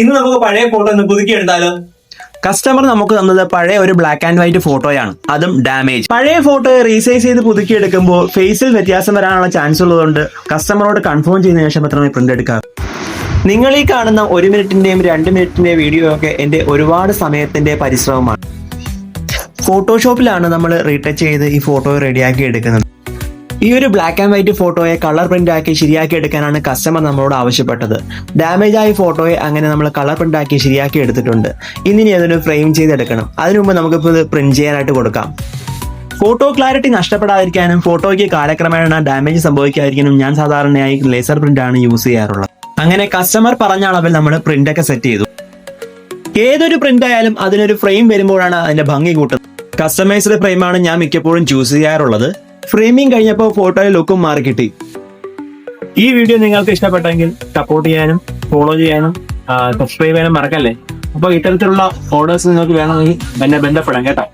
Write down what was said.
ഇന്ന് നമുക്ക് പഴയ ഫോട്ടോ ഒന്ന് പുതുക്കിയെടുത്താലോ? കസ്റ്റമർ നമുക്ക് തന്നത് പഴയ ഒരു ബ്ലാക്ക് ആൻഡ് വൈറ്റ് ഫോട്ടോയാണ്, അതും ഡാമേജ്. പഴയ ഫോട്ടോയെ റീസൈസ് ചെയ്ത് പുതുക്കിയെടുക്കുമ്പോൾ ഫേസിൽ വ്യത്യാസം വരാനുള്ള ചാൻസ് ഉള്ളതുകൊണ്ട് കസ്റ്റമറോട് കൺഫേം ചെയ്തതിനു ശേഷം മാത്രമേ പ്രിന്റ് എടുക്കാറ്. നിങ്ങൾ ഈ കാണുന്ന 1 മിനിറ്റിന്റെയും 2 മിനിറ്റിന്റെയും വീഡിയോ ഒക്കെ എന്റെ ഒരുപാട് സമയത്തിന്റെ പരിശ്രമമാണ്. ഫോട്ടോഷോപ്പിലാണ് നമ്മൾ റീടച്ച് ചെയ്ത് ഈ ഫോട്ടോ റെഡിയാക്കി എടുക്കുന്നത്. ഈ ഒരു ബ്ലാക്ക് ആൻഡ് വൈറ്റ് ഫോട്ടോയെ കളർ പ്രിന്റ് ആക്കി ശരിയാക്കി എടുക്കാനാണ് കസ്റ്റമർ നമ്മളോട് ആവശ്യപ്പെട്ടത്. ഡാമേജ് ആയ ഫോട്ടോയെ അങ്ങനെ നമ്മൾ കളർ പ്രിന്റ് ആക്കി ശരിയാക്കി എടുത്തിട്ടുണ്ട്. ഇനി അതിന് ഫ്രെയിം ചെയ്തെടുക്കണം. അതിനു മുമ്പ് നമുക്കിപ്പോൾ ഇത് പ്രിന്റ് ചെയ്യാനായിട്ട് കൊടുക്കാം. ഫോട്ടോ ക്ലാരിറ്റി നഷ്ടപ്പെടാതിരിക്കാനും ഫോട്ടോയ്ക്ക് കാലക്രമേണ ഡാമേജ് സംഭവിക്കാതിരിക്കാനും ഞാൻ സാധാരണയായി ലേസർ പ്രിന്റ് ആണ് യൂസ് ചെയ്യാറുള്ളത്. അങ്ങനെ കസ്റ്റമർ പറഞ്ഞ അളവിൽ നമ്മൾ പ്രിന്റ് ഒക്കെ സെറ്റ് ചെയ്തു. ഏതൊരു പ്രിന്റ് ആയാലും അതിനൊരു ഫ്രെയിം വരുമ്പോഴാണ് അതിന്റെ ഭംഗി കൂട്ടുന്നത്. കസ്റ്റമൈസ്ഡ് ഫ്രെയിമാണ് ഞാൻ മിക്കപ്പോഴും ചൂസ് ചെയ്യാറുള്ളത്. ഫ്രെയിമിംഗ് കഴിഞ്ഞപ്പോൾ ഫോട്ടോയിൽ ലുക്കും മാറി കിട്ടി. ഈ വീഡിയോ നിങ്ങൾക്ക് ഇഷ്ടപ്പെട്ടെങ്കിൽ സപ്പോർട്ട് ചെയ്യാനും ഫോളോ ചെയ്യാനും സബ്സ്ക്രൈബ് ചെയ്യാനും മറക്കല്ലേ. അപ്പോൾ ഇത്തരത്തിലുള്ള ഓർഡേഴ്സ് നിങ്ങൾക്ക് വേണമെങ്കിൽ എന്നെ ബന്ധപ്പെടാം കേട്ടോ.